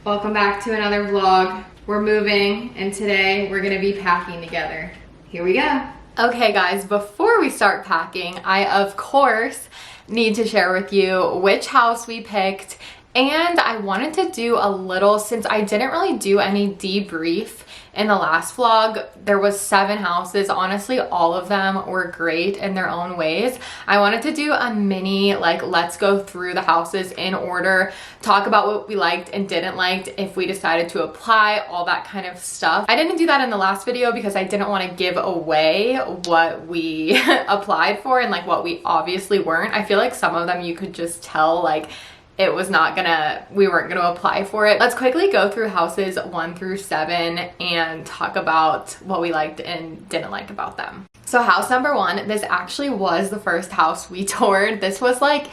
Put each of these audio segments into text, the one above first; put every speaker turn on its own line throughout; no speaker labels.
Welcome back to another vlog. We're moving and today we're gonna be packing together. Here we go. Okay guys, before we start packing, I of course need to share with you which house we picked, and I wanted to do a little, since I didn't really do any debrief in the last vlog. There was 7 houses. Honestly, all of them were great in their own ways. I wanted to do a mini, like, let's go through the houses in order, talk about what we liked and didn't like, if we decided to apply, all that kind of stuff. I didn't do that in the last video because I didn't want to give away what we applied for and like what we obviously weren't. I feel like some of them you could just tell like it was not gonna, we weren't gonna apply for it. Let's quickly go through houses 1 through 7 and talk about what we liked and didn't like about them. So house number 1, this actually was the first house we toured. This was like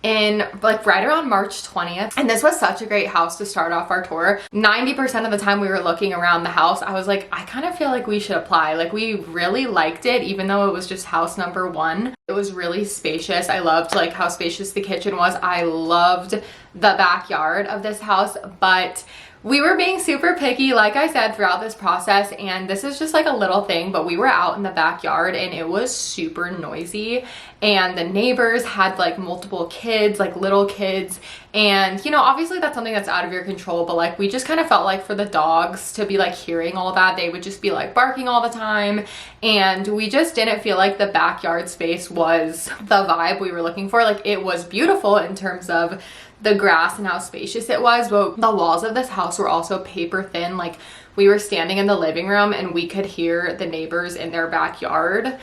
right around March 20th. And this was such a great house to start off our tour. 90% of the time we were looking around the house, I was like, I kind of feel like we should apply. Like, we really liked it, even though it was just house number 1. It was really spacious. I loved like how spacious the kitchen was. I loved the backyard of this house, but we were being super picky, like I said, throughout this process, and this is just like a little thing, but we were out in the backyard and it was super noisy, and the neighbors had like multiple kids, like little kids, and you know, obviously that's something that's out of your control, but like we just kind of felt like for the dogs to be like hearing all that, they would just be like barking all the time, and we just didn't feel like the backyard space was the vibe we were looking for. Like, it was beautiful in terms of the grass and how spacious it was, but the walls of this house were also paper thin. Like, we were standing in the living room and we could hear the neighbors in their backyard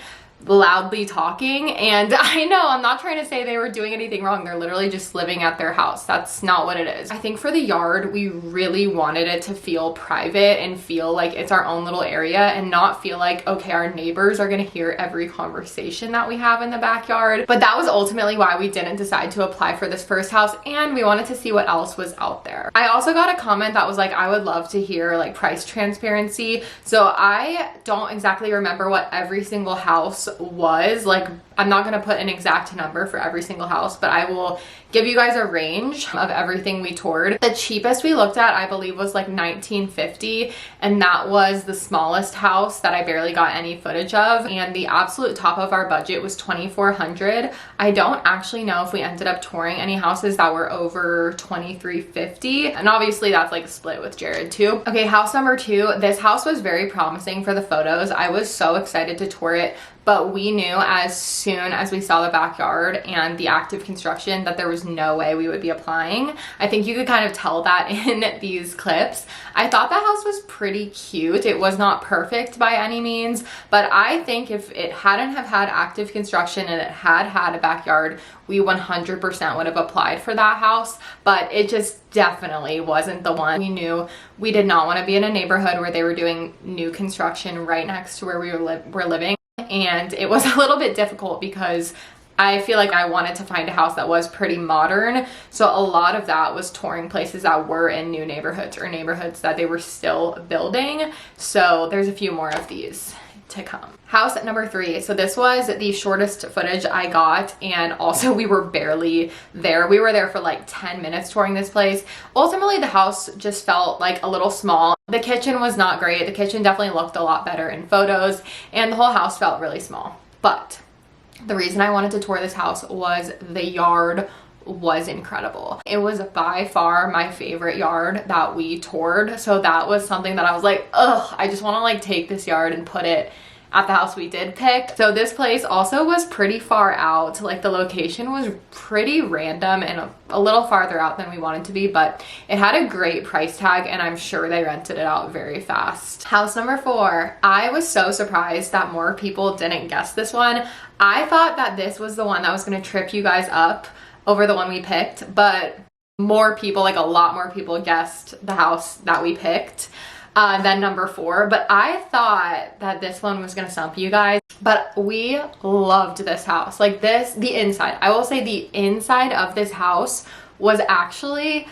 loudly talking, and I know I'm not trying to say they were doing anything wrong. They're literally just living at their house. That's not what it is. I think for the yard, we really wanted it to feel private and feel like it's our own little area and not feel like, okay, our neighbors are gonna hear every conversation that we have in the backyard. But that was ultimately why we didn't decide to apply for this first house, and we wanted to see what else was out there. I also got a comment that was like, I would love to hear like price transparency. So I don't exactly remember what every single house was. Like, I'm not gonna put an exact number for every single house, but I will give you guys a range of everything we toured. The cheapest we looked at, I believe, was like $19.50, and that was the smallest house that I barely got any footage of, and the absolute top of our budget was $2,400. I don't actually know if we ended up touring any houses that were over $2,350, and obviously that's like a split with Jared too. Okay, house number 2. This house was very promising for the photos. I was so excited to tour it, but we knew as soon as we saw the backyard and the active construction that there was no way we would be applying. I think you could kind of tell that in these clips. I thought the house was pretty cute. It was not perfect by any means, but I think if it hadn't have had active construction and it had had a backyard, we 100% would have applied for that house, but it just definitely wasn't the one. We knew we did not want to be in a neighborhood where they were doing new construction right next to where we were living. And it was a little bit difficult because I feel like I wanted to find a house that was pretty modern. So a lot of that was touring places that were in new neighborhoods or neighborhoods that they were still building. So there's a few more of these to come. House number 3. So this was the shortest footage I got, and also we were barely there. We were there for like 10 minutes touring this place. Ultimately, the house just felt like a little small. The kitchen was not great. The kitchen definitely looked a lot better in photos, and the whole house felt really small. But the reason I wanted to tour this house was the yard was incredible. It was by far my favorite yard that we toured. So that was something that I was like, ugh, I just want to like take this yard and put it at the house we did pick. So this place also was pretty far out. Like, the location was pretty random and a little farther out than we wanted to be, but it had a great price tag, and I'm sure they rented it out very fast. House number 4. I was so surprised that more people didn't guess this one. I thought that this was the one that was going to trip you guys up over the one we picked, but more people, like a lot more people, guessed the house that we picked than number 4. But I thought that this one was gonna stump you guys, but we loved this house. Like, this, the inside, I will say the inside of this house was actually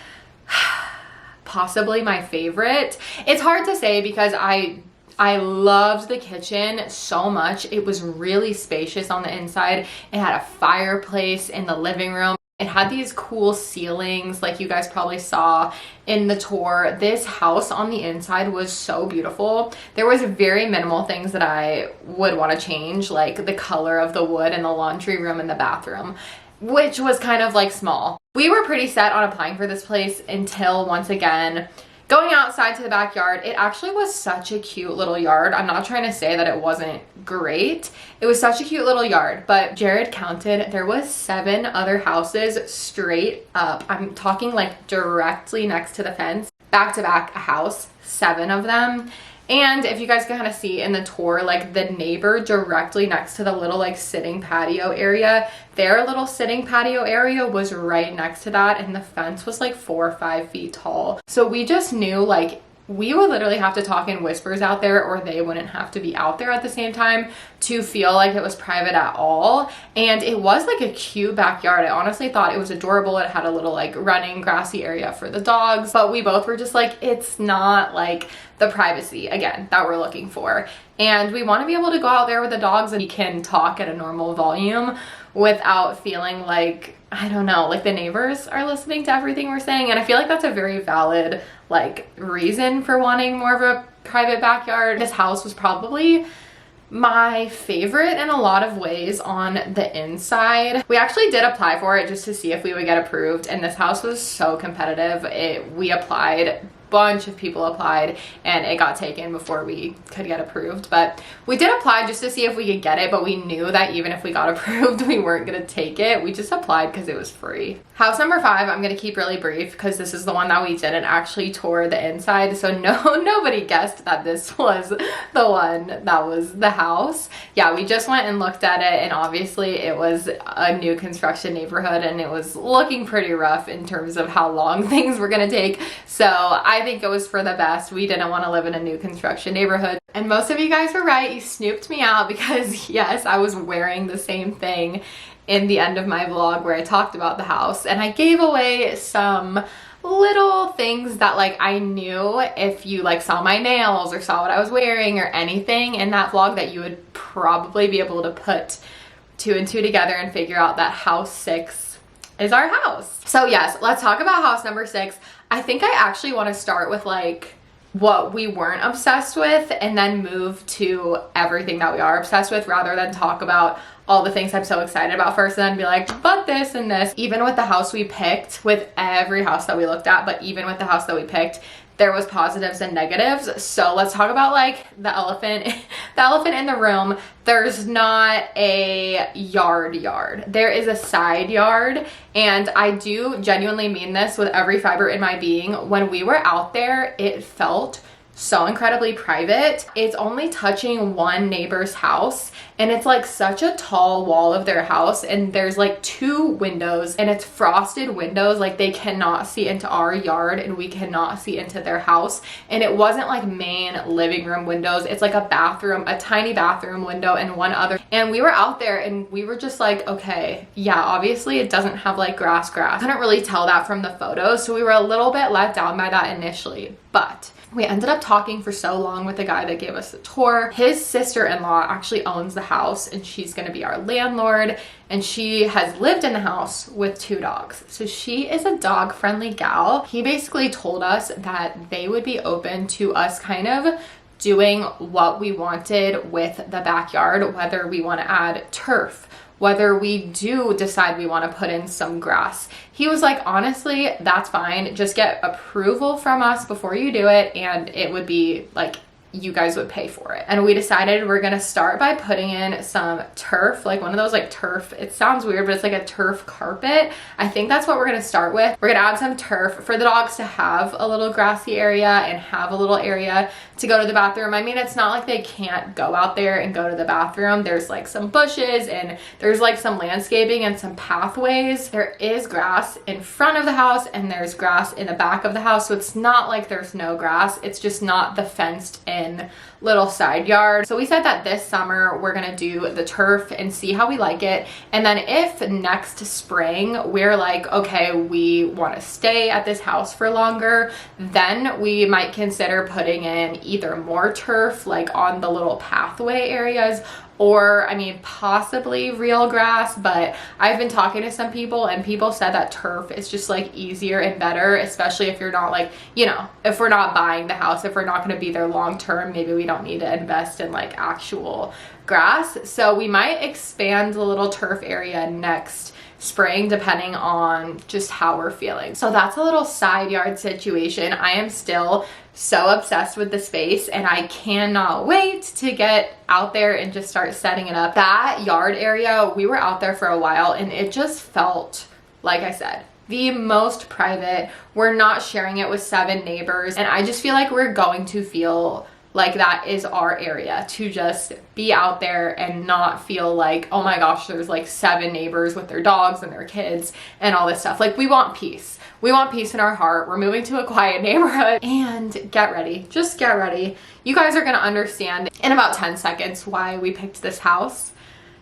possibly my favorite. It's hard to say because I loved the kitchen so much. It was really spacious on the inside. It had a fireplace in the living room. It had these cool ceilings like you guys probably saw in the tour. This house on the inside was so beautiful. There was very minimal things that I would want to change, like the color of the wood in the laundry room and the bathroom, which was kind of like small. We were pretty set on applying for this place until, once again, going outside to the backyard. It actually was such a cute little yard. I'm not trying to say that it wasn't great. It was such a cute little yard, but Jared counted, there was 7 other houses straight up. I'm talking like directly next to the fence, back to back a house, 7 of them. And if you guys can kind of see in the tour, like the neighbor directly next to the little like sitting patio area, their little sitting patio area was right next to that, and the fence was like 4 or 5 feet tall. So we just knew like we would literally have to talk in whispers out there, or they wouldn't have to be out there at the same time to feel like it was private at all. And it was like a cute backyard. I honestly thought it was adorable. It had a little like running grassy area for the dogs, but we both were just like, it's not like the privacy again that we're looking for. And we want to be able to go out there with the dogs and we can talk at a normal volume without feeling like, I don't know, like the neighbors are listening to everything we're saying. And I feel like that's a very valid like reason for wanting more of a private backyard. This house was probably my favorite in a lot of ways on the inside. We actually did apply for it just to see if we would get approved, and this house was so competitive. We applied, bunch of people applied, and it got taken before we could get approved. But we did apply just to see if we could get it, but we knew that even if we got approved, we weren't gonna take it. We just applied because it was free. House number 5, I'm gonna keep really brief because this is the one that we didn't actually tour the inside, so nobody guessed that this was the one that was the house. Yeah, we just went and looked at it, and obviously it was a new construction neighborhood, and it was looking pretty rough in terms of how long things were gonna take. So I think it was for the best. We didn't want to live in a new construction neighborhood. And most of you guys were right. You snooped me out because yes, I was wearing the same thing in the end of my vlog where I talked about the house, and I gave away some little things that like I knew if you like saw my nails or saw what I was wearing or anything in that vlog that you would probably be able to put 2 and 2 together and figure out that house 6 is our house. So yes, let's talk about house number 6. I think I actually want to start with like what we weren't obsessed with and then move to everything that we are obsessed with, rather than talk about all the things I'm so excited about first and then be like, but this and this. Even with the house we picked, with every house that we looked at, but even with the house that we picked, there was positives and negatives. So let's talk about like the elephant in the room. There's not a yard. There is a side yard, and I do genuinely mean this with every fiber in my being. When we were out there, it felt so incredibly private. It's only touching one neighbor's house, and it's like such a tall wall of their house, and there's like 2 windows, and it's frosted windows. Like they cannot see into our yard and we cannot see into their house. And it wasn't like main living room windows. It's like a bathroom, a tiny bathroom window and one other. And we were out there and we were just like, okay, yeah, obviously it doesn't have like grass. I couldn't really tell that from the photos, so we were a little bit let down by that initially. But we ended up talking for so long with the guy that gave us the tour. His sister-in-law actually owns the house, and she's gonna be our landlord, and she has lived in the house with 2 dogs. So she is a dog-friendly gal. He basically told us that they would be open to us kind of doing what we wanted with the backyard, whether we want to add turf, whether we do decide we want to put in some grass. He was like, honestly, that's fine. Just get approval from us before you do it, and it would be like, you guys would pay for it. And we decided we're gonna start by putting in some turf, like one of those like turf, it sounds weird, but it's like a turf carpet. I think that's what we're gonna start with. We're gonna add some turf for the dogs to have a little grassy area and have a little area to go to the bathroom. I mean, it's not like they can't go out there and go to the bathroom. There's like some bushes and there's like some landscaping and some pathways. There is grass in front of the house and there's grass in the back of the house. So it's not like there's no grass. It's just not the fenced in little side yard. So we said that this summer we're gonna do the turf and see how we like it. And then if next spring we're like, okay, we want to stay at this house for longer, then we might consider putting in either more turf like on the little pathway areas, or I mean possibly real grass, but I've been talking to some people and people said that turf is just like easier and better, especially if you're not like, you know, if we're not buying the house, if we're not going to be there long term, maybe we don't need to invest in like actual grass. So we might expand the little turf area next spring depending on just how we're feeling. So that's a little side yard situation. I am still so obsessed with the space and I cannot wait to get out there and just start setting it up. That yard area, we were out there for a while and it just felt, like I said, the most private. We're not sharing it with 7 neighbors and I just feel like we're going to feel like that is our area to just be out there and not feel like, oh my gosh, there's like 7 neighbors with their dogs and their kids and all this stuff. Like, we want peace. We want peace in our heart. We're moving to a quiet neighborhood. And get ready, just get ready. You guys are gonna understand in about 10 seconds why we picked this house.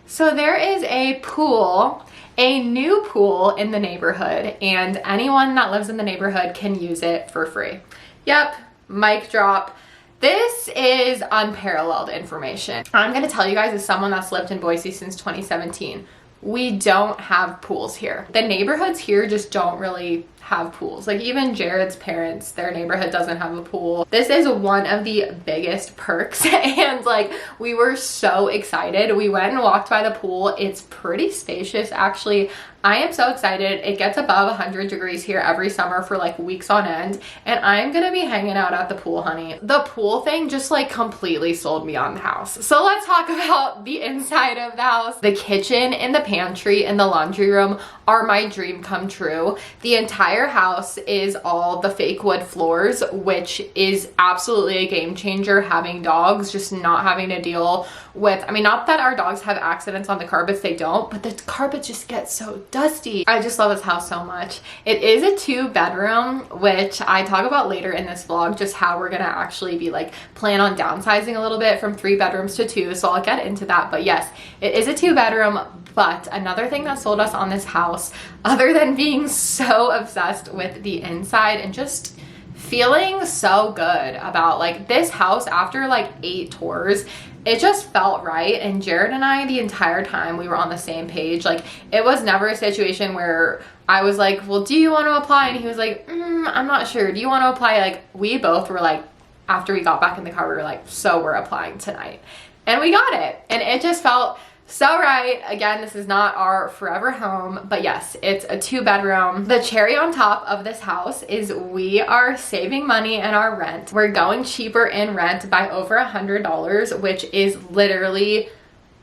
So there is a pool, a new pool in the neighborhood, and anyone that lives in the neighborhood can use it for free. Yep, mic drop. This is unparalleled information. I'm gonna tell you guys, as someone that's lived in Boise since 2017, we don't have pools here. The neighborhoods here just don't really have pools. Like, even Jared's parents, their neighborhood doesn't have a pool. This is one of the biggest perks and like, we were so excited. We went and walked by the pool. It's pretty spacious actually. I am so excited. It gets above 100 degrees here every summer for like weeks on end, and I'm gonna be hanging out at the pool, honey. The pool thing just like completely sold me on the house. So let's talk about the inside of the house. The kitchen and the pantry and the laundry room are my dream come true. The entire house is all the fake wood floors, which is absolutely a game changer having dogs, just not having to deal with, I mean, not that our dogs have accidents on the carpets, they don't, but the carpets just get so dusty. I just love this house so much. It is a 2-bedroom, which I talk about later in this vlog, just how we're gonna actually be like plan on downsizing a little bit from 3 bedrooms to 2, so I'll get into that. But yes, it is a 2-bedroom. But another thing that sold us on this house, other than being so obsessed with the inside and just feeling so good about like this house after like 8 tours, it just felt right. And Jared and I, the entire time, we were on the same page. Like, it was never a situation where I was like, well, do you want to apply? And he was like, I'm not sure. Do you want to apply? Like, we both were like, after we got back in the car, we were like, so we're applying tonight. And we got it. And it just felt so right. Again, this is not our forever home, but yes, it's a 2-bedroom. The cherry on top of this house is we are saving money in our rent. We're going cheaper in rent by over $100, which is literally,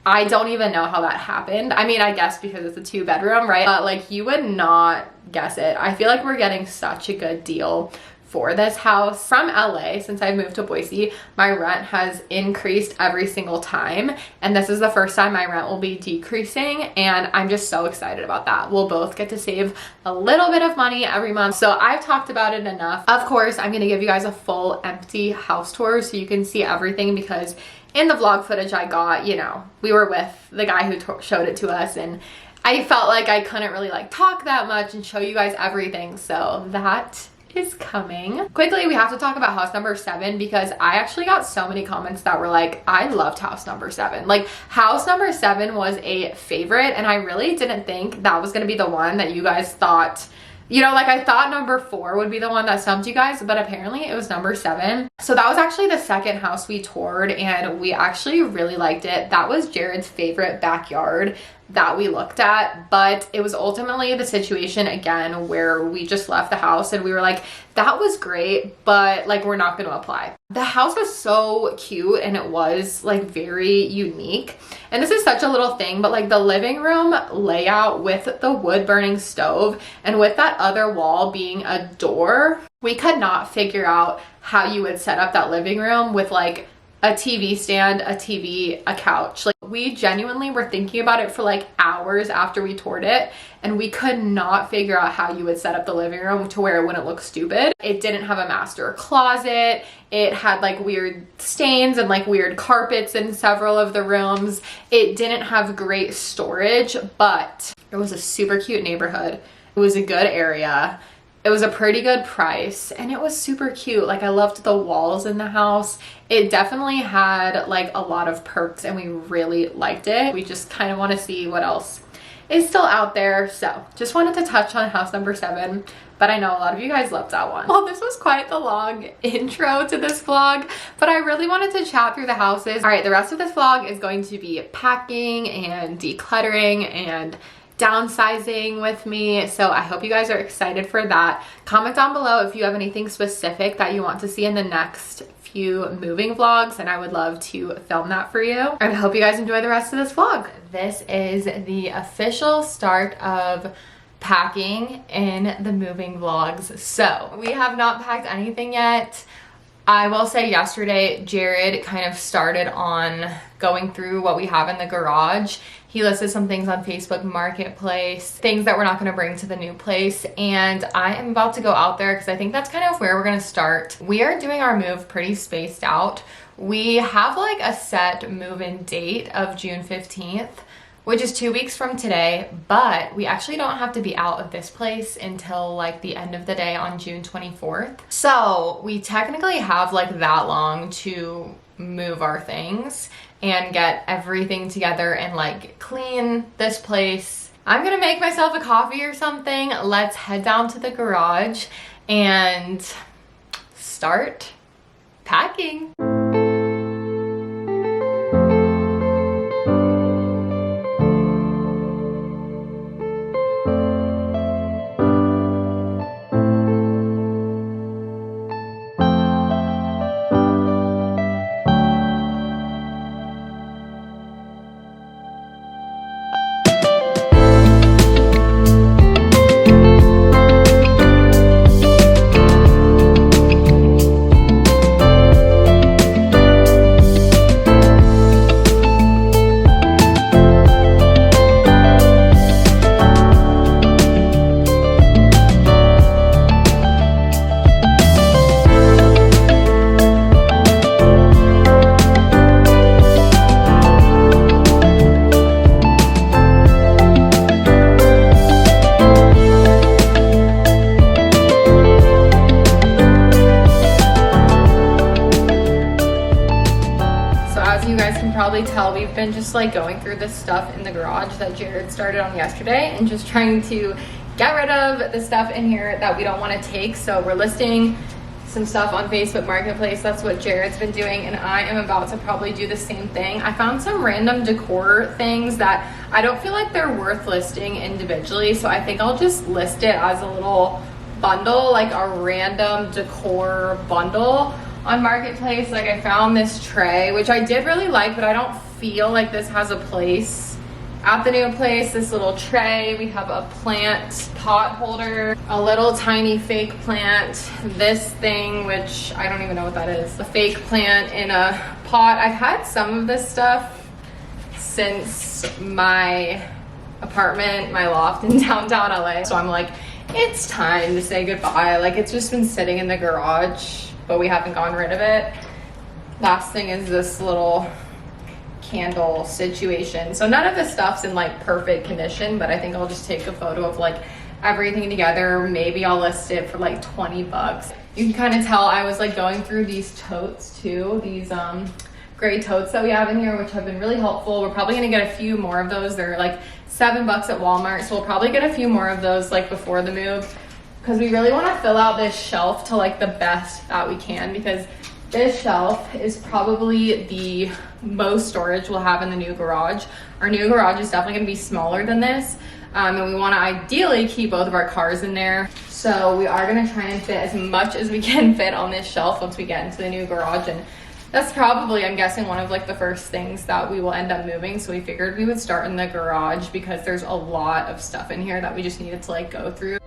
I don't even know how that happened. I mean, I guess because it's a 2-bedroom, right? But like, you would not guess it. I feel like we're getting such a good deal for this house. From LA, since I moved to Boise, my rent has increased every single time, and this is the first time my rent will be decreasing, and I'm just so excited about that. We'll both get to save a little bit of money every month. So I've talked about it enough. Of course, I'm gonna give you guys a full empty house tour so you can see everything, because in the vlog footage I got, you know, we were with the guy who showed it to us, and I felt like I couldn't really like talk that much and show you guys everything, so that is coming. Quickly, we have to talk about house number 7, because I actually got so many comments that were like, I loved house number 7. Like, house number 7 was a favorite, and I really didn't think that was gonna be the one that you guys thought, you know, like I thought number 4 would be the one that stumped you guys, but apparently it was number 7. So that was actually the second house we toured, and we actually really liked it. That was Jared's favorite backyard that we looked at, but it was ultimately the situation again where we just left the house and we were like, that was great, but like, we're not going to apply. The house was so cute and it was like very unique. And this is such a little thing, but like the living room layout with the wood burning stove and with that other wall being a door, we could not figure out how you would set up that living room with like a TV stand, a TV, a couch. Like, we genuinely were thinking about it for like hours after we toured it, and we could not figure out how you would set up the living room to where it wouldn't look stupid. It didn't have a master closet. It had like weird stains and like weird carpets in several of the rooms. It didn't have great storage, but it was a super cute neighborhood. It was a good area. It was a pretty good price and it was super cute. Like, I loved the walls in the house. It definitely had like a lot of perks and we really liked it. We just kind of want to see what else is still out there. So just wanted to touch on house number 7, but I know a lot of you guys loved that one. Well, this was quite the long intro to this vlog, but I really wanted to chat through the houses. All right, the rest of this vlog is going to be packing and decluttering and downsizing with me, so I hope you guys are excited for that. Comment down below if you have anything specific that you want to see in the next few moving vlogs, and I would love to film that for you. And I hope you guys enjoy the rest of this vlog. This is the official start of packing in the moving vlogs. So we have not packed anything yet. I will say yesterday Jared kind of started on going through what we have in the garage. He listed some things on Facebook Marketplace, things that we're not going to bring to the new place, and I am about to go out there because I think that's kind of where we're going to start. We are doing our move pretty spaced out. We have like a set move-in date of June 15th, which is 2 weeks from today, but we actually don't have to be out of this place until like the end of the day on June 24th. So we technically have like that long to move our things and get everything together and like clean this place. I'm gonna make myself a coffee or something. Let's head down to the garage and start packing. Tell we've been just like going through this stuff in the garage that Jared started on yesterday and just trying to get rid of the stuff in here that we don't want to take. So we're listing some stuff on Facebook Marketplace. That's what Jared's been doing, and I am about to probably do the same thing. I found some random decor things that I don't feel like they're worth listing individually, so I think I'll just list it as a little bundle, like a random decor bundle on Marketplace. Like, I found this tray, which I did really like, but I don't feel like this has a place at the new place. This little tray, we have a plant pot holder, a little tiny fake plant, this thing, which I don't even know what that is, a fake plant in a pot. I've had some of this stuff since my apartment, my loft in downtown LA, so I'm like, it's time to say goodbye. Like, it's just been sitting in the garage, but we haven't gotten rid of it. Last thing is this little candle situation. So none of this stuff's in like perfect condition, but I think I'll just take a photo of like everything together. Maybe I'll list it for like 20 bucks. You can kind of tell I was like going through these totes too, these gray totes that we have in here, which have been really helpful. We're probably gonna get a few more of those. They're like $7 at Walmart, so we'll probably get a few more of those like before the move, because we really want to fill out this shelf to like the best that we can, because this shelf is probably the most storage we'll have in the new garage. Our new garage is definitely going to be smaller than this, and we want to ideally keep both of our cars in there. So we are going to try and fit as much as we can fit on this shelf once we get into the new garage, and that's probably, I'm guessing, one of like the first things that we will end up moving. So we figured we would start in the garage because there's a lot of stuff in here that we just needed to like go through.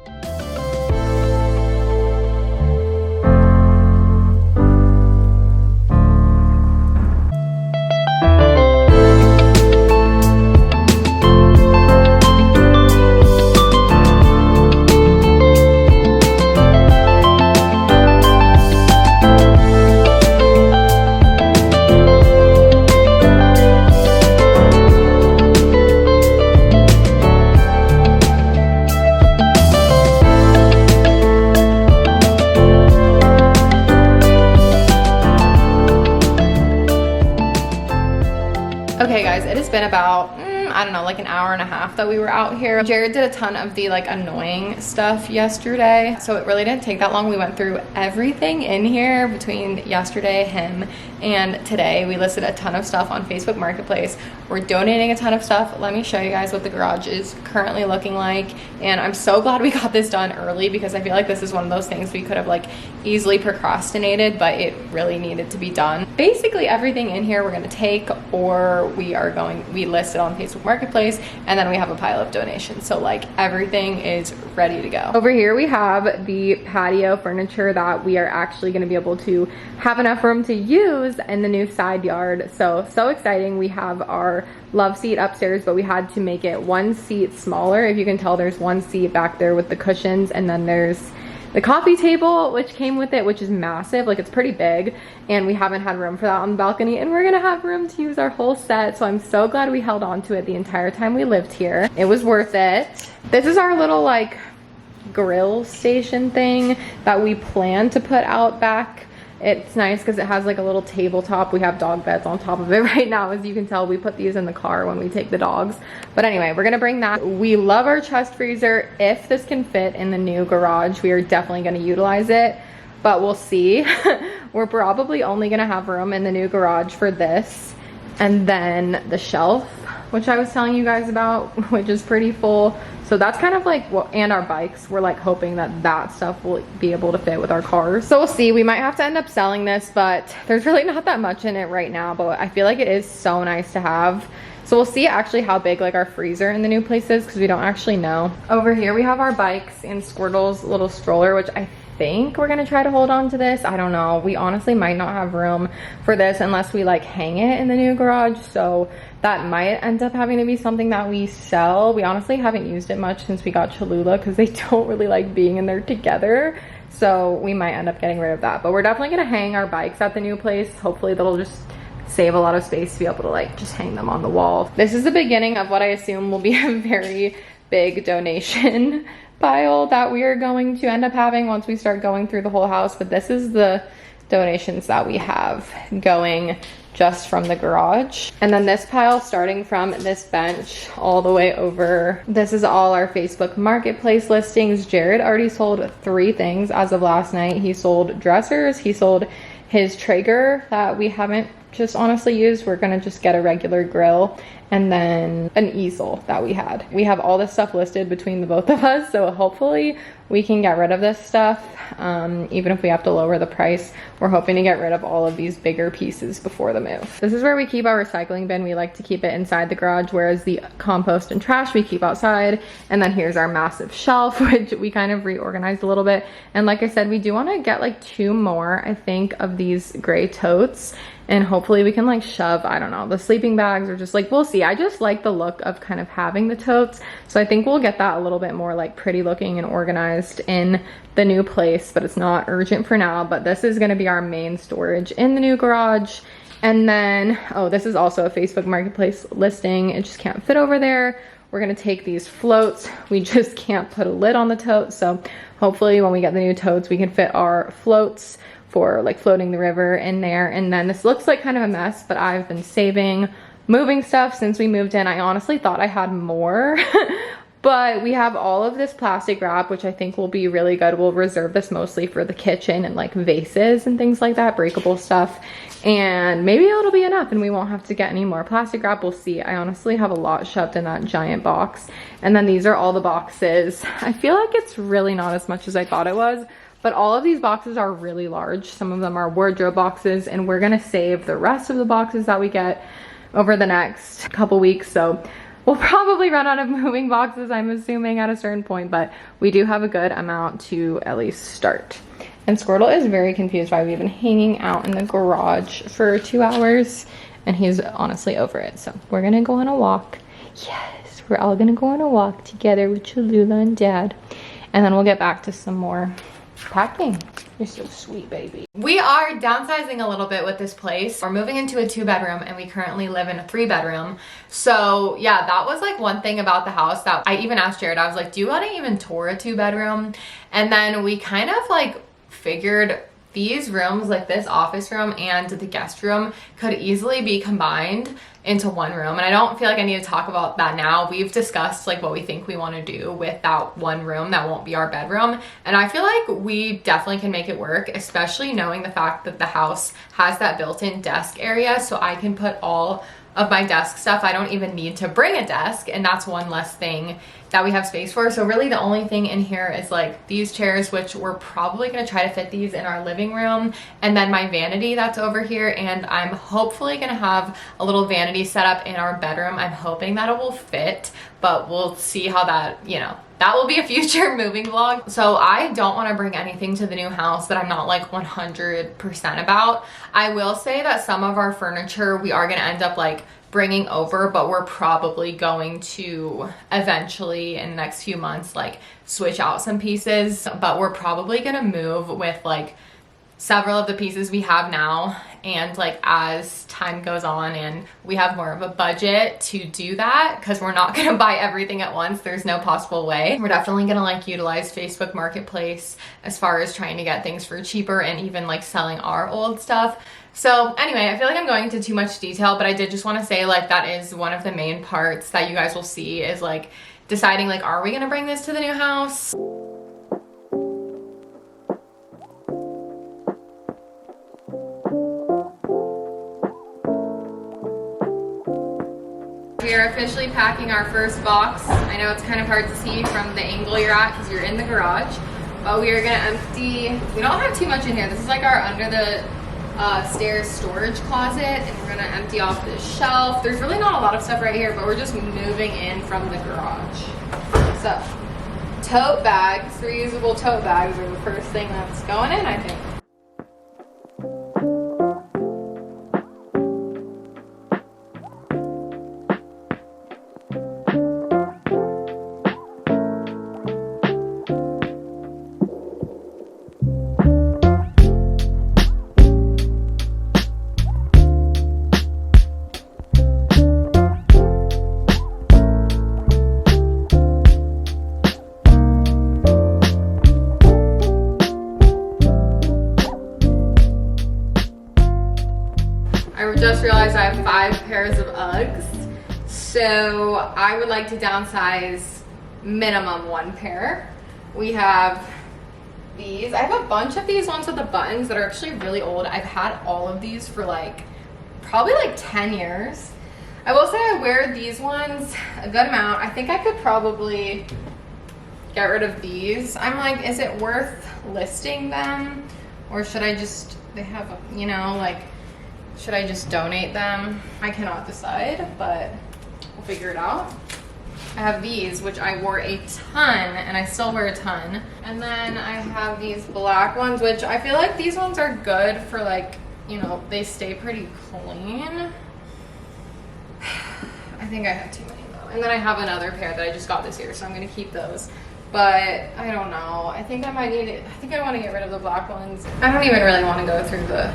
Okay guys, it has been about, I don't know, like an hour and a half that we were out here. Jared did a ton of the like annoying stuff yesterday, so it really didn't take that long. We went through everything in here between yesterday, him, and today. We listed a ton of stuff on Facebook Marketplace. We're donating a ton of stuff. Let me show you guys what the garage is currently looking like. And I'm so glad we got this done early because I feel like this is one of those things we could have like easily procrastinated, but it really needed to be done. Basically everything in here we're gonna take, or we listed on Facebook Marketplace, and then we have a pile of donations. So like everything is ready to go. Over here we have the patio furniture that we are actually gonna be able to have enough room to use in the new side yard. So exciting. We have our love seat upstairs, but we had to make it one seat smaller. If you can tell, there's one seat back there with the cushions, and then there's the coffee table which came with it, which is massive, like it's pretty big, and we haven't had room for that on the balcony, and we're gonna have room to use our whole set. So I'm so glad we held on to it the entire time we lived here. It was worth it. This is our little like grill station thing that we plan to put out back. It's nice because it has like a little tabletop. We have dog beds on top of it right now. As you can tell, we put these in the car when we take the dogs. But anyway, we're gonna bring that. We love our chest freezer. If this can fit in the new garage, we are definitely gonna utilize it, but we'll see. We're probably only gonna have room in the new garage for this, and then the shelf, which I was telling you guys about, which is pretty full. So that's kind of like what, and our bikes, we're like hoping that that stuff will be able to fit with our cars. So we'll see. We might have to end up selling this, but there's really not that much in it right now, but I feel like it is so nice to have. So we'll see actually how big like our freezer in the new place is, because we don't actually know. Over here we have our bikes and Squirtle's little stroller, which I think we're gonna try to hold on to this. I don't know. We honestly might not have room for this unless we like hang it in the new garage. So that might end up having to be something that we sell. We honestly haven't used it much since we got Cholula because they don't really like being in there together. So we might end up getting rid of that. But we're definitely gonna hang our bikes at the new place. Hopefully that'll just save a lot of space to be able to like just hang them on the wall. This is the beginning of what I assume will be a very big donation pile that we are going to end up having once we start going through the whole house. But this is the donations that we have going just from the garage. And then this pile, starting from this bench all the way over, this is all our Facebook Marketplace listings. Jared already sold 3 things as of last night. He sold dressers, he sold his Traeger that we haven't just honestly used. We're gonna just get a regular grill, and then an easel that we had. We have all this stuff listed between the both of us, so hopefully we can get rid of this stuff. Even if we have to lower the price, we're hoping to get rid of all of these bigger pieces before the move. This is where we keep our recycling bin. We like to keep it inside the garage, whereas the compost and trash we keep outside. And then here's our massive shelf, which we kind of reorganized a little bit. And like I said, we do want to get like 2 more, I think, of these gray totes. And hopefully we can like shove, I don't know, the sleeping bags, or just like, we'll see. I just like the look of kind of having the totes. So I think we'll get that a little bit more like pretty looking and organized in the new place, but it's not urgent for now. But this is gonna be our main storage in the new garage. And then, oh, this is also a Facebook Marketplace listing. It just can't fit over there. We're gonna take these floats. We just can't put a lid on the tote. So hopefully when we get the new totes, we can fit our floats for like floating the river in there. And then this looks like kind of a mess, but I've been saving, moving stuff since we moved in. I honestly thought I had more, but we have all of this plastic wrap, which I think will be really good. We'll reserve this mostly for the kitchen and like vases and things like that, breakable stuff. And maybe it'll be enough and we won't have to get any more plastic wrap. We'll see. I honestly have a lot shoved in that giant box. And then these are all the boxes. I feel like it's really not as much as I thought it was, but all of these boxes are really large. Some of them are wardrobe boxes, and we're gonna save the rest of the boxes that we get over the next couple weeks. So we'll probably run out of moving boxes, I'm assuming, at a certain point, but we do have a good amount to at least start. And Squirtle is very confused why we've been hanging out in the garage for 2 hours, and he's honestly over it. So we're gonna go on a walk. Yes, we're all gonna go on a walk together with Cholula and Dad, and then we'll get back to some more packing. You're so sweet, baby. We are downsizing a little bit with this place. We're moving into a 2-bedroom, and we currently live in a 3-bedroom. So yeah, that was like one thing about the house that I even asked Jared. I was like, do you want to even tour a 2-bedroom? And then we kind of like figured these rooms, like this office room and the guest room, could easily be combined into one room. And I don't feel like I need to talk about that now. We've discussed like what we think we want to do with that one room that won't be our bedroom. And I feel like we definitely can make it work, especially knowing the fact that the house has that built-in desk area. So I can put all of my desk stuff. I don't even need to bring a desk, and that's one less thing that we have space for. So really the only thing in here is like these chairs, which we're probably gonna try to fit these in our living room, and then my vanity that's over here, and I'm hopefully gonna have a little vanity set up in our bedroom. I'm hoping that it will fit, but we'll see how that, you know, that will be a future moving vlog. So I don't want to bring anything to the new house that I'm not like 100% about. I will say that some of our furniture we are going to end up like bringing over, but we're probably going to eventually in the next few months like switch out some pieces, but we're probably going to move with like several of the pieces we have now, and like as time goes on and we have more of a budget to do that, because we're not gonna buy everything at once, there's no possible way. We're definitely gonna like utilize Facebook Marketplace as far as trying to get things for cheaper and even like selling our old stuff. So anyway, I feel like I'm going into too much detail, but I did just want to say like that is one of the main parts that you guys will see, is like deciding like, are we gonna bring this to the new house? We are officially packing our first box. I know it's kind of hard to see from the angle you're at because you're in the garage, but we are gonna empty, we don't have too much in here. This is like our under the stairs storage closet, and we're gonna empty off this shelf. There's really not a lot of stuff right here, but we're just moving in from the garage. So, tote bags, reusable tote bags are the first thing that's going in, I think. I just realized I have 5 pairs of Uggs, so I would like to downsize minimum 1 pair. We have these. I have a bunch of these ones with the buttons that are actually really old. I've had all of these for like probably like 10 years. I will say I wear these ones a good amount. I think I could probably get rid of these. I'm like, is it worth listing them, or should I just, they have, you know, like, should I just donate them? I cannot decide, but we'll figure it out. I have these, which I wore a ton, and I still wear a ton. And then I have these black ones, which I feel like these ones are good for like, you know, they stay pretty clean. I think I have too many though. And then I have another pair that I just got this year, so I'm gonna keep those. But I don't know, I think I might need it. I think I wanna get rid of the black ones. I don't even really wanna go through the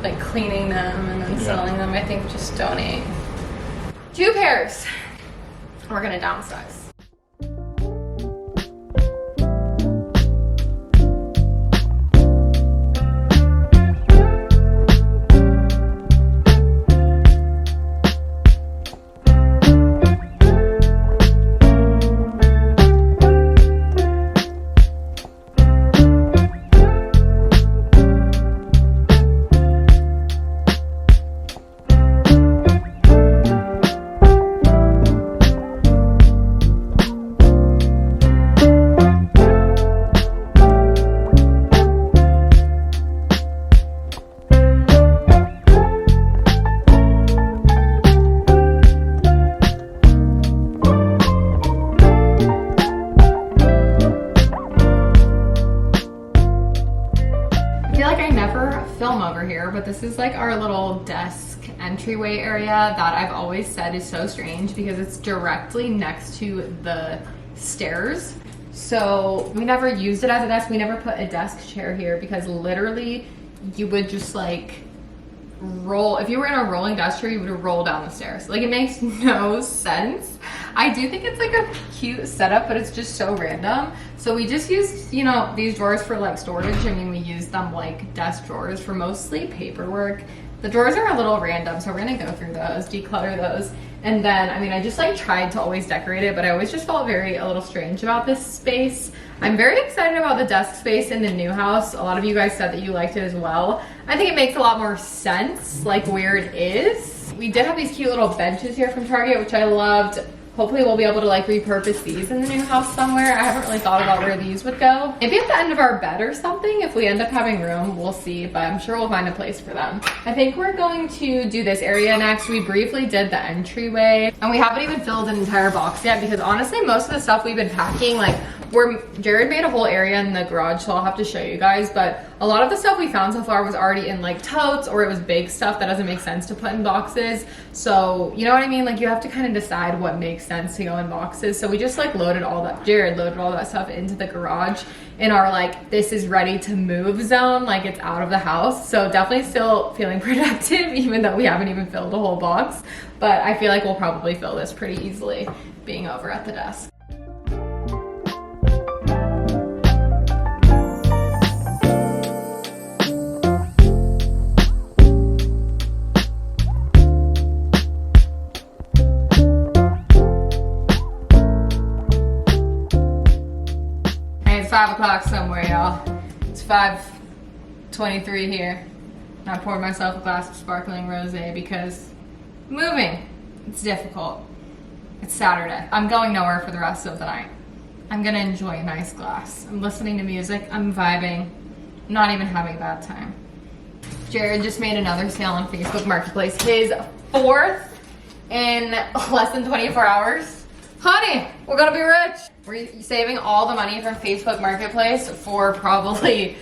like cleaning them and then selling them. I think just donate. 2 pairs. We're gonna downsize. Over here, but this is like our little desk entryway area that I've always said is so strange because it's directly next to the stairs. So we never used it as a desk. We never put a desk chair here because literally you would just like roll. If you were in a rolling desk chair, you would roll down the stairs. Like, it makes no sense. I do think it's like a cute setup, but it's just so random. So we just used, you know, these drawers for like storage. I mean, we use them like desk drawers for mostly paperwork. The drawers are a little random, so we're gonna go through those, declutter those. And then, I mean, I just like tried to always decorate it, but I always just felt a little strange about this space. I'm very excited about the desk space in the new house. A lot of you guys said that you liked it as well. I think it makes a lot more sense, like where it is. We did have these cute little benches here from Target, which I loved. Hopefully we'll be able to like repurpose these in the new house somewhere. I haven't really thought about where these would go. Maybe at the end of our bed or something. If we end up having room, we'll see, but I'm sure we'll find a place for them. I think we're going to do this area next. We briefly did the entryway and we haven't even filled an entire box yet because honestly, most of the stuff we've been packing, like Jared made a whole area in the garage, so I'll have to show you guys, but a lot of the stuff we found so far was already in like totes or it was big stuff that doesn't make sense to put in boxes. So you know what I mean? Like you have to kind of decide what makes sense to go in boxes. So we just like Jared loaded all that stuff into the garage in our like, this is ready to move zone, like it's out of the house. So definitely still feeling productive even though we haven't even filled a whole box, but I feel like we'll probably fill this pretty easily being over at the desk. It's 5 o'clock somewhere, y'all. It's 5:23 here. And I poured myself a glass of sparkling rosé because moving, it's difficult. It's Saturday. I'm going nowhere for the rest of the night. I'm gonna enjoy a nice glass. I'm listening to music, I'm vibing, I'm not even having a bad time. Jared just made another sale on Facebook Marketplace. His 4th in less than 24 hours. Honey, we're gonna be rich. We're saving all the money from Facebook Marketplace for probably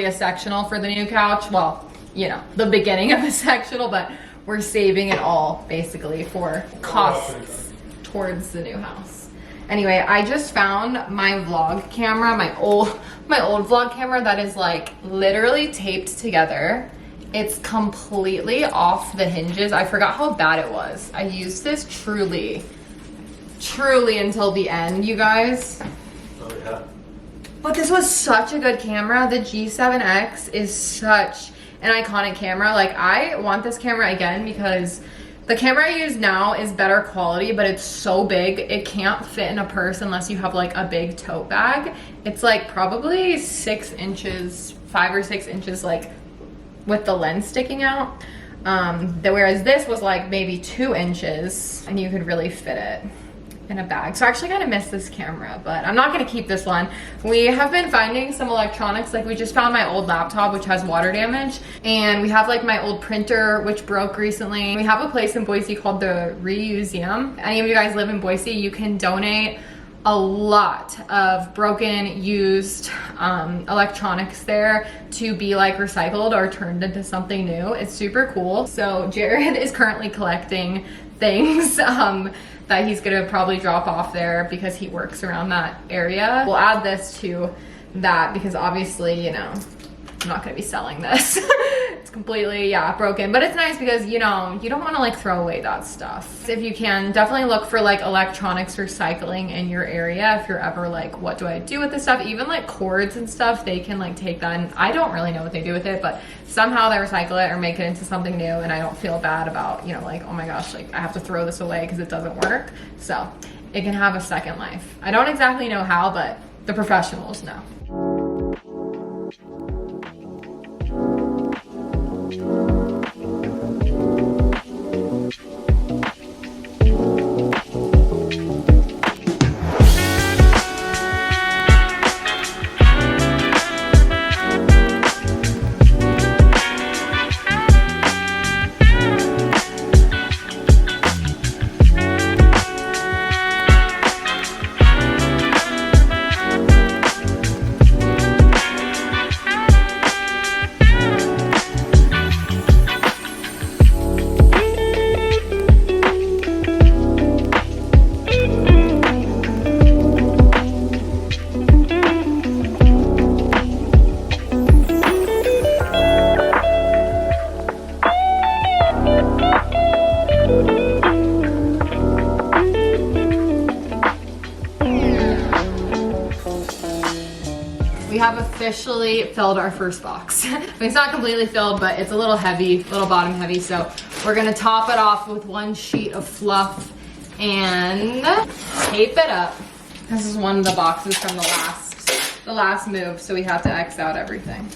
a sectional for the new couch. Well, you know, the beginning of a sectional, but we're saving it all basically for costs towards the new house. Anyway, I just found my vlog camera, my old vlog camera that is like literally taped together. It's completely off the hinges. I forgot how bad it was. I used this truly until the end, you guys.
Oh yeah.
But this was such a good camera. The G7X is such an iconic camera. Like I want this camera again because the camera I use now is better quality, but it's so big it can't fit in a purse unless you have like a big tote bag. It's like probably 6 inches, 5 or 6 inches, like with the lens sticking out. Whereas this was like maybe 2 inches and you could really fit it in a bag. So I actually kind of miss this camera, but I'm not gonna keep this one. We have been finding some electronics, like we just found my old laptop which has water damage, and we have like my old printer which broke recently. We have a place in Boise called the Reuseum. Any of you guys live in Boise, you can donate a lot of broken, used electronics there to be like recycled or turned into something new. It's super cool. So Jared is currently collecting things that he's gonna probably drop off there because he works around that area. We'll add this to that because obviously, you know, I'm not gonna be selling this. It's completely, yeah, broken, but it's nice because, you know, you don't wanna like throw away that stuff. If you can, definitely look for like electronics recycling in your area if you're ever like, what do I do with this stuff? Even like cords and stuff, they can like take that, and I don't really know what they do with it, but somehow they recycle it or make it into something new, and I don't feel bad about, you know, like, oh my gosh, like I have to throw this away because it doesn't work. So it can have a second life. I don't exactly know how, but the professionals know. we have officially filled our first box. I mean, it's not completely filled, but it's a little heavy, a little bottom heavy. So we're gonna top it off with one sheet of fluff and tape it up. This is one of the boxes from the last move, so we have to X out everything.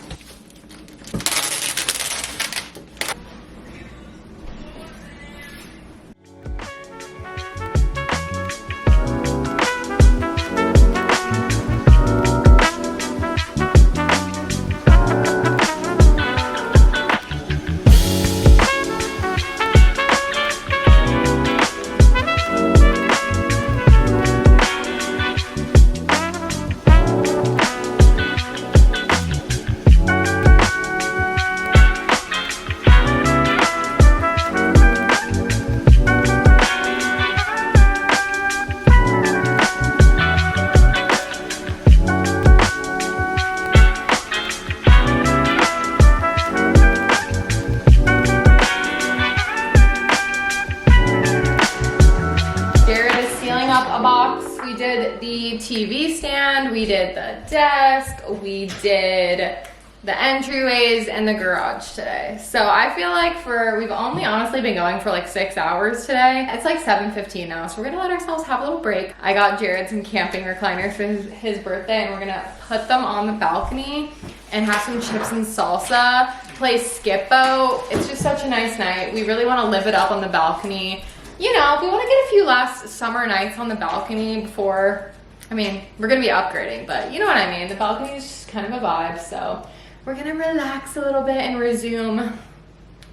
The TV stand, we did the desk, we did the entryways and the garage today. So I feel like we've only honestly been going for like 6 hours today. It's like 7:15 now, so we're gonna let ourselves have a little break. I got Jared some camping recliners for his birthday, and we're gonna put them on the balcony and have some chips and salsa, play skip-bo. It's just such a nice night. We really wanna live it up on the balcony. You know, we want to get a few last summer nights on the balcony before, I mean, we're going to be upgrading, but you know what I mean. The balcony is just kind of a vibe, so we're going to relax a little bit and resume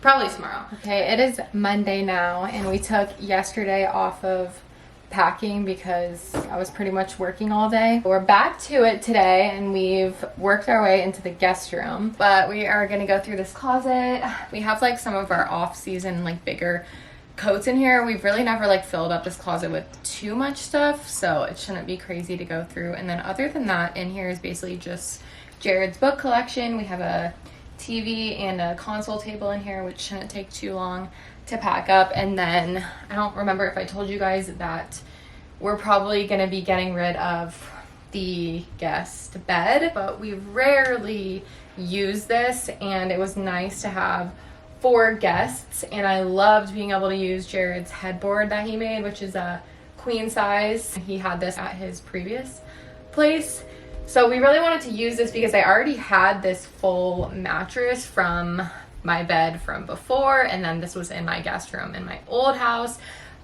probably tomorrow. Okay, it is Monday now, and we took yesterday off of packing because I was pretty much working all day. We're back to it today, and we've worked our way into the guest room, but we are going to go through this closet. We have like some of our off-season, like bigger coats in here. We've really never like filled up this closet with too much stuff, so it shouldn't be crazy to go through. And then other than that, in here is basically just Jared's book collection. We have a TV and a console table in here, which shouldn't take too long to pack up. And then I don't remember if I told you guys that we're probably going to be getting rid of the guest bed, but we rarely use this, and it was nice to have 4 guests, and I loved being able to use Jared's headboard that he made, which is a queen size. He had this at his previous place, so we really wanted to use this because I already had this full mattress from my bed from before, and then this was in my guest room in my old house.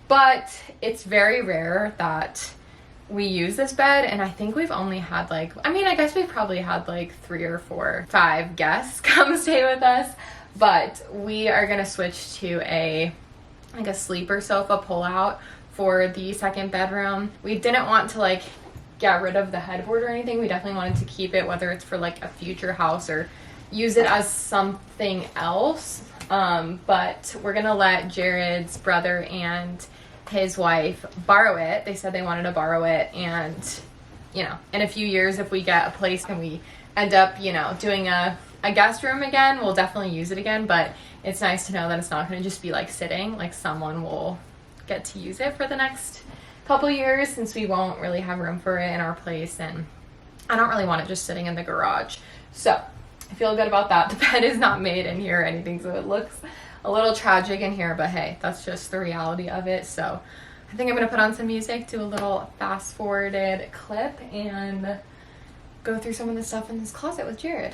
But it's very rare that we use this bed, and I think we've only had like, I mean, I guess we've probably had like 3 or 4, 5 guests come stay with us. But we are gonna switch to a sleeper sofa pull-out for the second bedroom. We didn't want to like get rid of the headboard or anything. We definitely wanted to keep it, whether it's for like a future house or use it as something else. But we're gonna let Jared's brother and his wife borrow it. They said they wanted to borrow it, and you know, in a few years, if we get a place and we end up, you know, doing a guest room again, we'll definitely use it again. But it's nice to know that it's not going to just be like sitting, like someone will get to use it for the next couple years, since we won't really have room for it in our place, and I don't really want it just sitting in the garage. So I feel good about that. The bed is not made in here or anything, so it looks a little tragic in here, but hey, that's just the reality of it. So I think I'm gonna put on some music, do a little fast forwarded clip, and go through some of the stuff in this closet with Jared.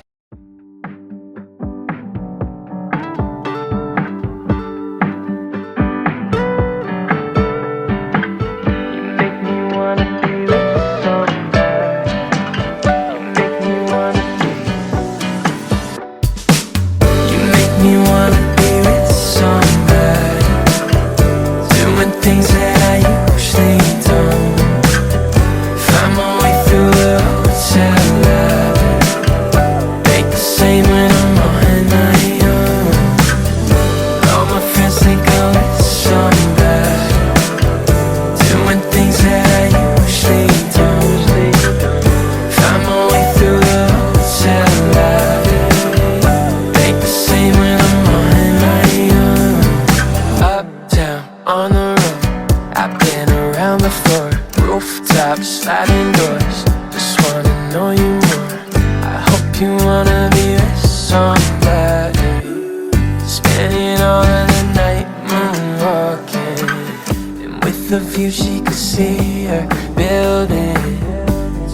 Spending all of the night moonwalking, and with the view she could see her building.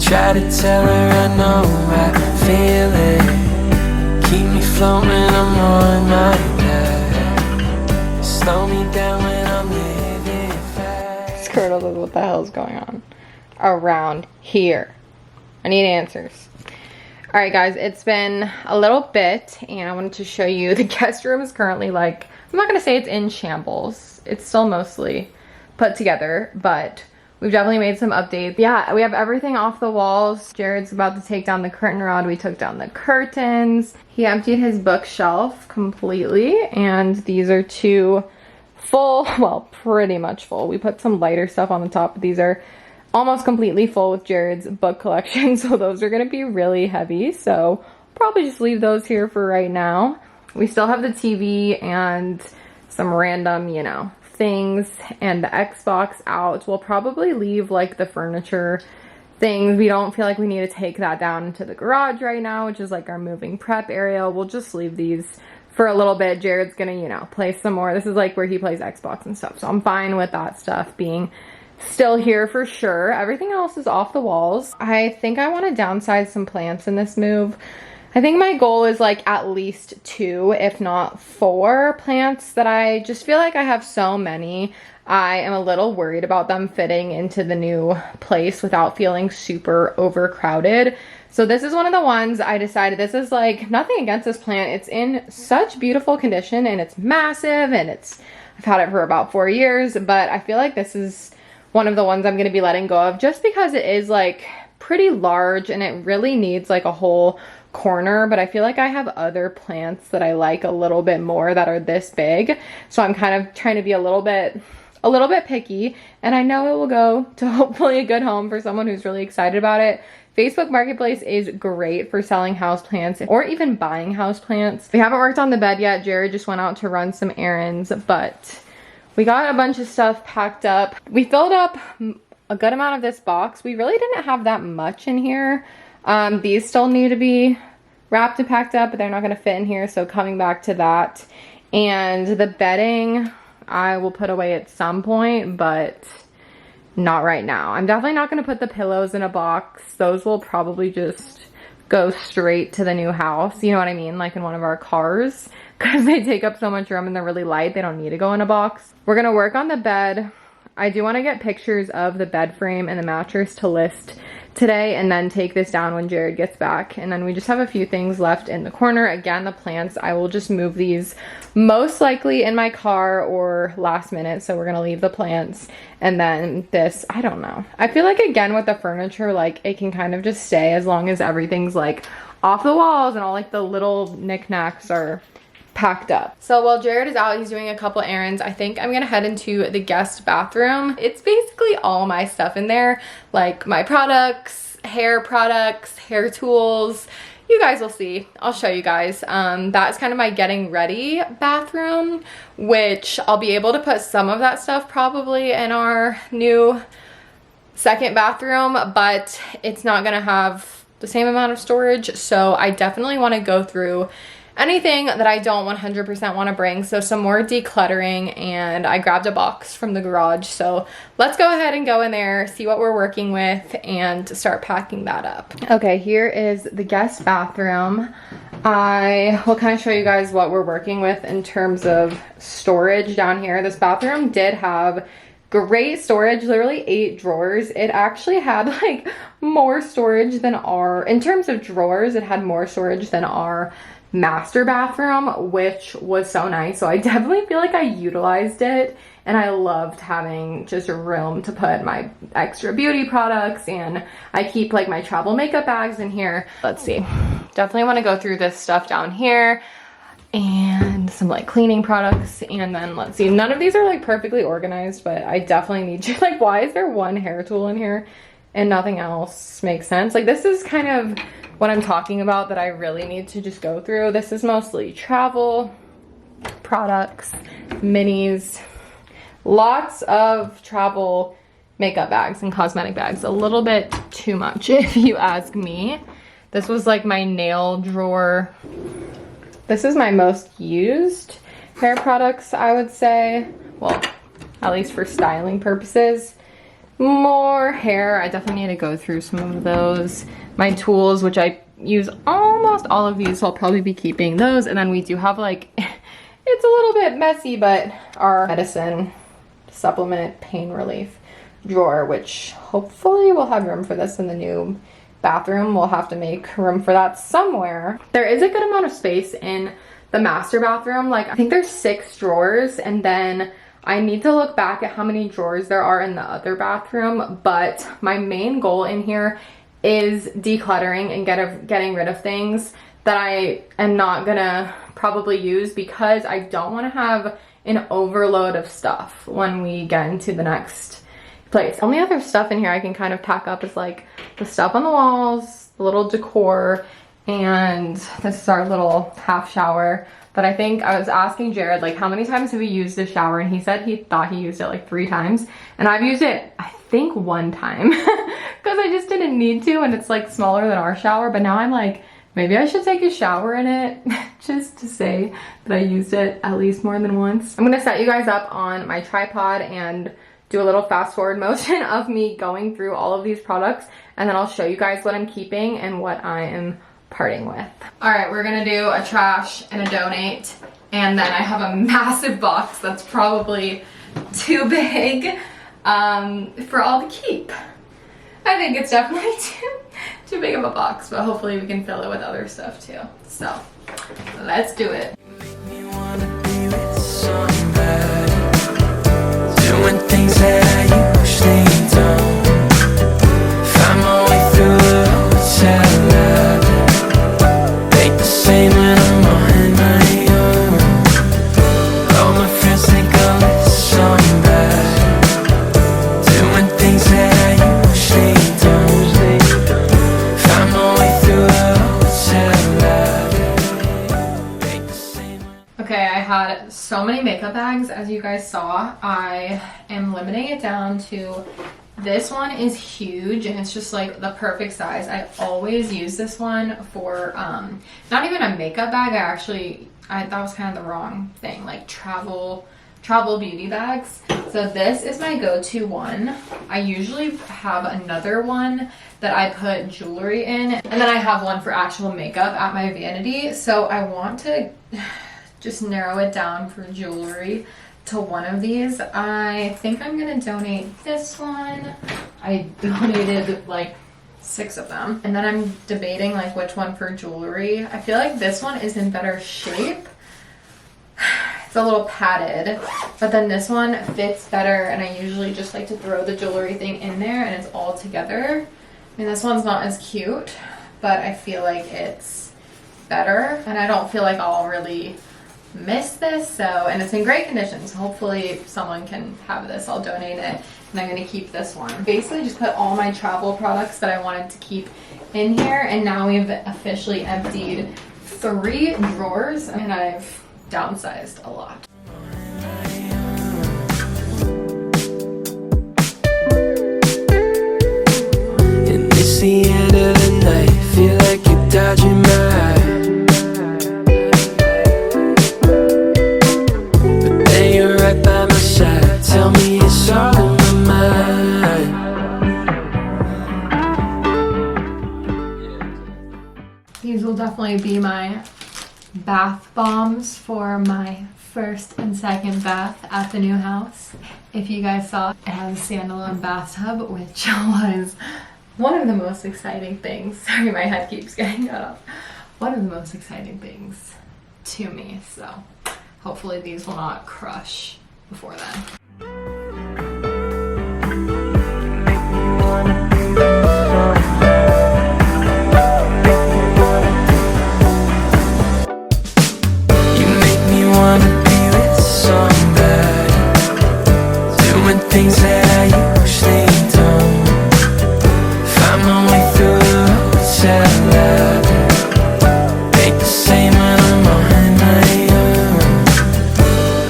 Try to tell her I know I feel it. Keep me floating, I'm on my back. Slow me down when I'm living fast.
Squirtle, what the hell is going on around here? I need answers. All right, guys, it's been a little bit, and I wanted to show you the guest room is currently like, I'm not gonna say it's in shambles. It's still mostly put together, but we've definitely made some updates. Yeah, we have everything off the walls. Jared's about to take down the curtain rod. We took down the curtains. He emptied his bookshelf completely, and these are two full, well, pretty much full. We put some lighter stuff on the top, but these are almost completely full with Jared's book collection, so those are gonna be really heavy. So probably just leave those here for right now. We still have the TV and some random, you know, things, and the Xbox out. We'll probably leave like the furniture things. We don't feel like we need to take that down into the garage right now, which is like our moving prep area. We'll just leave these for a little bit. Jared's gonna, you know, play some more. This is like where he plays Xbox and stuff, so I'm fine with that stuff being still here for sure. Everything else is off the walls. I think I want to downsize some plants in this move. I think my goal is like at least 2, if not 4 plants that I just feel like I have so many. I am a little worried about them fitting into the new place without feeling super overcrowded. So this is one of the ones I decided, this is like, nothing against this plant. It's in such beautiful condition and it's massive, and I've had it for about 4 years, but I feel like this is one of the ones I'm going to be letting go of just because it is like pretty large and it really needs like a whole corner. But I feel like I have other plants that I like a little bit more that are this big, so I'm kind of trying to be a little bit picky, and I know it will go to hopefully a good home for someone who's really excited about it. Facebook Marketplace is great for selling houseplants or even buying houseplants. We haven't worked on the bed yet. Jared just went out to run some errands, but we got a bunch of stuff packed up. We filled up a good amount of this box. We really didn't have that much in here. These still need to be wrapped and packed up, but they're not gonna fit in here, so coming back to that. And the bedding, I will put away at some point, but not right now. I'm definitely not gonna put the pillows in a box. Those will probably just go straight to the new house. You know what I mean? Like in one of our cars, because they take up so much room and they're really light. They don't need to go in a box. We're gonna work on the bed. I do wanna get pictures of the bed frame and the mattress to list today, and then take this down when Jared gets back. And then we just have a few things left in the corner. Again, the plants, I will just move these most likely in my car or last minute, so we're gonna leave the plants. And then this, I don't know, I feel like again with the furniture, like it can kind of just stay as long as everything's like off the walls and all like the little knickknacks are packed up. So while Jared is out, he's doing a couple errands, I think I'm gonna head into the guest bathroom. It's basically all my stuff in there, like my products, hair tools. You guys will see. I'll show you guys. That's kind of my getting ready bathroom, which I'll be able to put some of that stuff probably in our new second bathroom, but it's not gonna have the same amount of storage. So I definitely wanna go through anything that I don't 100% want to bring. So some more decluttering, and I grabbed a box from the garage. So let's go ahead and go in there, see what we're working with, and start packing that up. Okay, here is the guest bathroom. I will kind of show you guys what we're working with in terms of storage down here. This bathroom did have great storage, literally 8 drawers. It actually had like more storage than in terms of drawers, it had more storage than our master bathroom, which was so nice. So I definitely feel like I utilized it, and I loved having just room to put my extra beauty products, and I keep like my travel makeup bags in here. Let's see, definitely want to go through this stuff down here and some like cleaning products. And then let's see, none of these are like perfectly organized, but I definitely need to, like, why is there one hair tool in here and nothing else makes sense? Like, this is kind of what I'm talking about that I really need to just go through. This is mostly travel products, minis, lots of travel makeup bags and cosmetic bags. A little bit too much if you ask me. This was like my nail drawer. This is my most used, hair products, I would say. Well, at least for styling purposes. More hair, I definitely need to go through some of those. My tools, which I use almost all of these, so I'll probably be keeping those. And then we do have like, it's a little bit messy, but our medicine supplement pain relief drawer, which hopefully we'll have room for this in the new bathroom. We'll have to make room for that somewhere. There is a good amount of space in the master bathroom. Like I think there's 6 drawers, and then I need to look back at how many drawers there are in the other bathroom, but my main goal in here is decluttering and getting rid of things that I am not gonna probably use, because I don't want to have an overload of stuff when we get into the next place. Only other stuff in here I can kind of pack up is like the stuff on the walls, the little decor, and this is our little half shower. But I think I was asking Jared, like, how many times have we used this shower? And he said he thought he used it like 3 times. And I've used it, I think 1 time, because I just didn't need to, and it's like smaller than our shower. But now I'm like, maybe I should take a shower in it just to say that I used it at least more than once. I'm gonna set you guys up on my tripod and do a little fast forward motion of me going through all of these products, and then I'll show you guys what I'm keeping and what I am parting with. All right, we're gonna do a trash and a donate, and then I have a massive box that's probably too big for all to keep. I think it's definitely too big of a box, but hopefully we can fill it with other stuff too. So let's do it.
You wanna be with somebody, doing things that I usually don't. Find my way through a hotel lobby. The same when I'm on my own. All my friends think I'm with somebody, doing things that I usually don't. Find my way through a hotel lobby.
Okay, I had so many makeup bags, as you guys saw. I am limiting it down to, this one is huge and it's just like the perfect size. I always use this one for not even a makeup bag. That was kind of the wrong thing, like travel beauty bags. So this is my go-to one. I usually have another one that I put jewelry in, and then I have one for actual makeup at my vanity. So I want to just narrow it down for jewelry to one of these. I think I'm gonna donate this one. I donated like 6 of them, and then I'm debating like which one for jewelry. I feel like this one is in better shape. It's a little padded, but then this one fits better, and I usually just like to throw the jewelry thing in there and it's all together. I mean, this one's not as cute, but I feel like it's better, and I don't feel like I'll really miss this. So, and it's in great condition, so hopefully someone can have this. I'll donate it, and I'm gonna keep this one. Basically just put all my travel products that I wanted to keep in here, and now we've officially emptied 3 drawers, and I've downsized a lot.
And it's the end of the night, feel like you're dodging my eye. Right by my side, tell me it's all in my
mind. These will definitely be my bath bombs for my first and second bath at the new house. If you guys saw, it has a standalone bathtub, which was one of the most exciting things. Sorry, my head keeps getting cut off. One of the most exciting things to me, so hopefully these will not crush before then.
You make me wanna be with somebody, doing things that I usually don't. Find my way through a hotel lobby. Ain't the same when I'm on my own.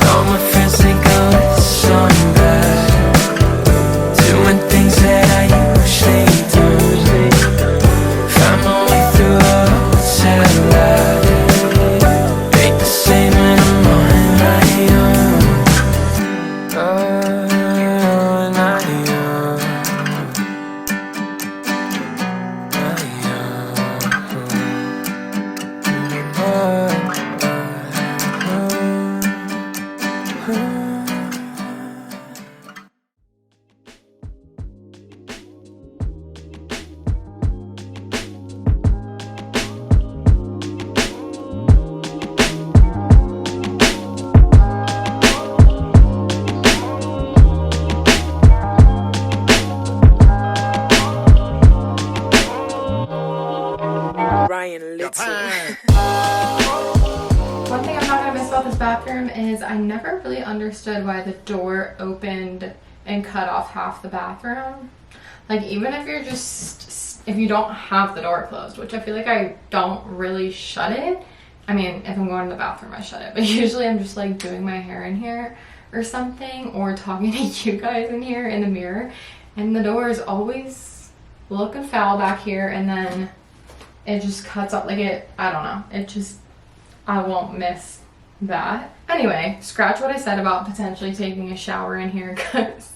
All my friends think I'm with somebody.
One thing I'm not gonna miss about this bathroom is I never really understood why the door opened and cut off half the bathroom. Like, even if you're just, if you don't have the door closed, which I feel like I don't really shut it. I mean, if I'm going to the bathroom, I shut it, but usually I'm just like doing my hair in here or something, or talking to you guys in here in the mirror, and the door is always looking foul back here, and then it just cuts up like it, I don't know, it just, I won't miss that. Anyway, scratch what I said about potentially taking a shower in here, because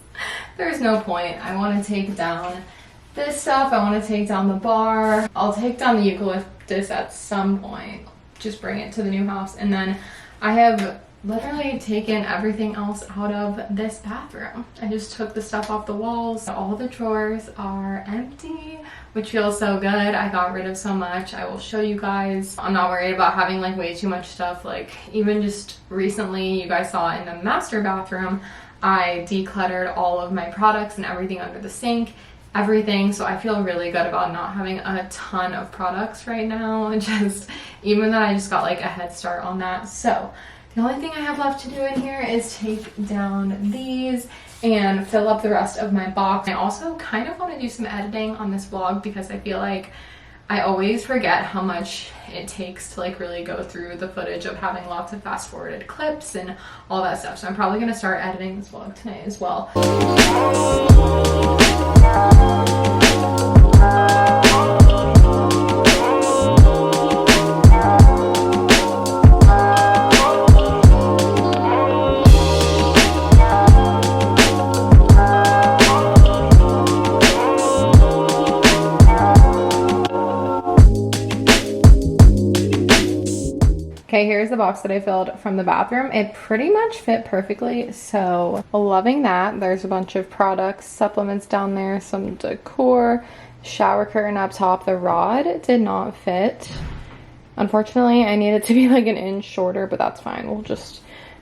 there's no point. I want to take down this stuff, I want to take down the bar, I'll take down the eucalyptus at some point, just bring it to the new house, and then I have literally taken everything else out of this bathroom. I just took the stuff off the walls. All the drawers are empty, which feels so good. I got rid of so much. I will show you guys. I'm not worried about having like way too much stuff. Like, even just recently, you guys saw in the master bathroom, I decluttered all of my products and everything under the sink, everything. So I feel really good about not having a ton of products right now. Just, even that I just got like a head start on that. So the only thing I have left to do in here is take down these and fill up the rest of my box. I also kind of want to do some editing on this vlog, because I feel like I always forget how much it takes to like really go through the footage of having lots of fast forwarded clips and all that stuff. So I'm probably going to start editing this vlog tonight as well. Okay, here's the box that I filled from the bathroom. It pretty much fit perfectly, so loving that. There's a bunch of products, supplements down there, some decor, shower curtain up top. The rod did not fit. Unfortunately, I need it to be like an inch shorter, but that's fine.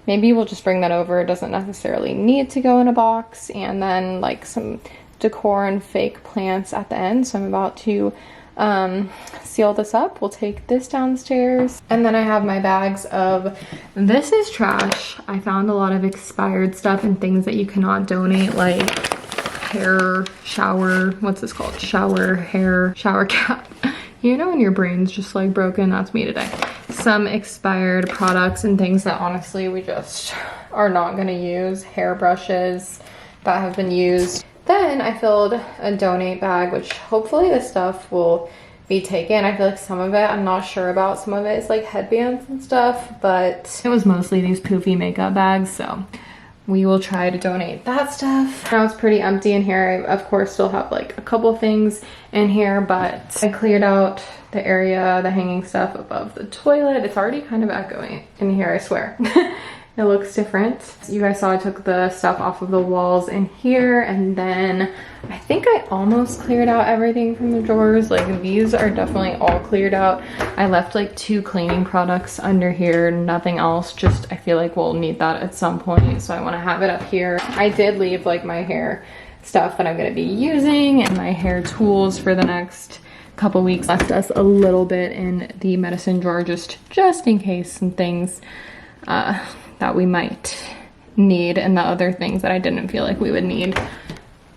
Maybe we'll just bring that over. It doesn't necessarily need to go in a box. And then like some decor and fake plants at the end. So I'm about to seal this up. We'll take this downstairs, and then I have my bags of, this is trash. I found a lot of expired stuff and things that you cannot donate, like hair shower, what's this called, hair shower cap. You know when your brain's just like broken? That's me today. Some expired products and things that honestly we just are not going to use. Hair brushes that have been used. Then I filled a donate bag, which hopefully this stuff will be taken. I feel like some of it I'm not sure about. Some of it is like headbands and stuff, but it was mostly these poofy makeup bags, so we will try to donate that stuff. Now it's pretty empty in here. I of course still have like a couple things in here, but I cleared out the area, the hanging stuff above the toilet. It's already kind of echoing in here, I swear. It looks different. You guys saw I took the stuff off of the walls in here, and then I think I almost cleared out everything from the drawers. Like, these are definitely all cleared out. I left like 2 cleaning products under here, nothing else. Just I feel like we'll need that at some point, so I want to have it up here. I did leave like my hair stuff that I'm going to be using and my hair tools for the next couple weeks. Left us a little bit in the medicine drawer just in case some things that we might need, and the other things that I didn't feel like we would need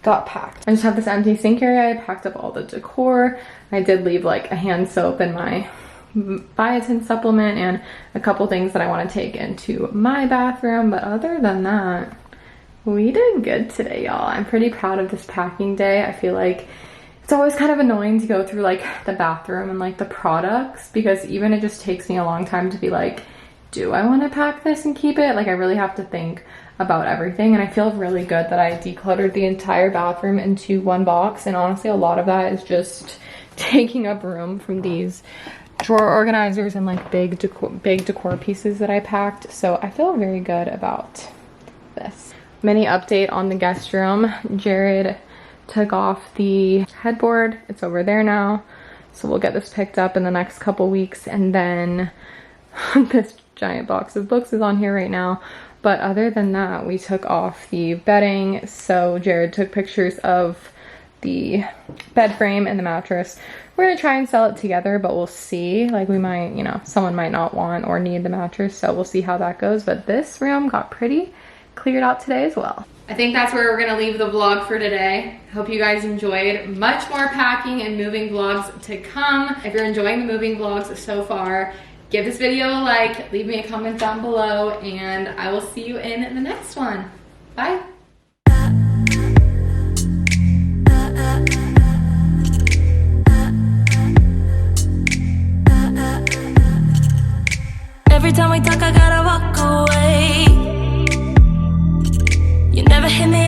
got packed. I just have this empty sink area. I packed up all the decor. I did leave like a hand soap and my biotin supplement and a couple things that I want to take into my bathroom, but other than that, we did good today, y'all. I'm pretty proud of this packing day. I feel like it's always kind of annoying to go through like the bathroom and like the products, because even it just takes me a long time to be like, do I want to pack this and keep it? Like, I really have to think about everything, and I feel really good that I decluttered the entire bathroom into one box, and honestly a lot of that is just taking up room from these drawer organizers and like big decor pieces that I packed. So I feel very good about this. Mini update on the guest room. Jared took off the headboard. It's over there now. So we'll get this picked up in the next couple weeks, and then this giant box of books is on here right now. But other than that, we took off the bedding. So Jared took pictures of the bed frame and the mattress. We're gonna try and sell it together, but we'll see. Like, we might, you know, someone might not want or need the mattress, so we'll see how that goes. But this room got pretty cleared out today as well. I think that's where we're gonna leave the vlog for today. Hope you guys enjoyed. Much more packing and moving vlogs to come. If you're enjoying the moving vlogs so far, give this video a like, leave me a comment down below, and I will see you in the next one. Bye.
Every time we talk, I gotta walk away. You never hit me.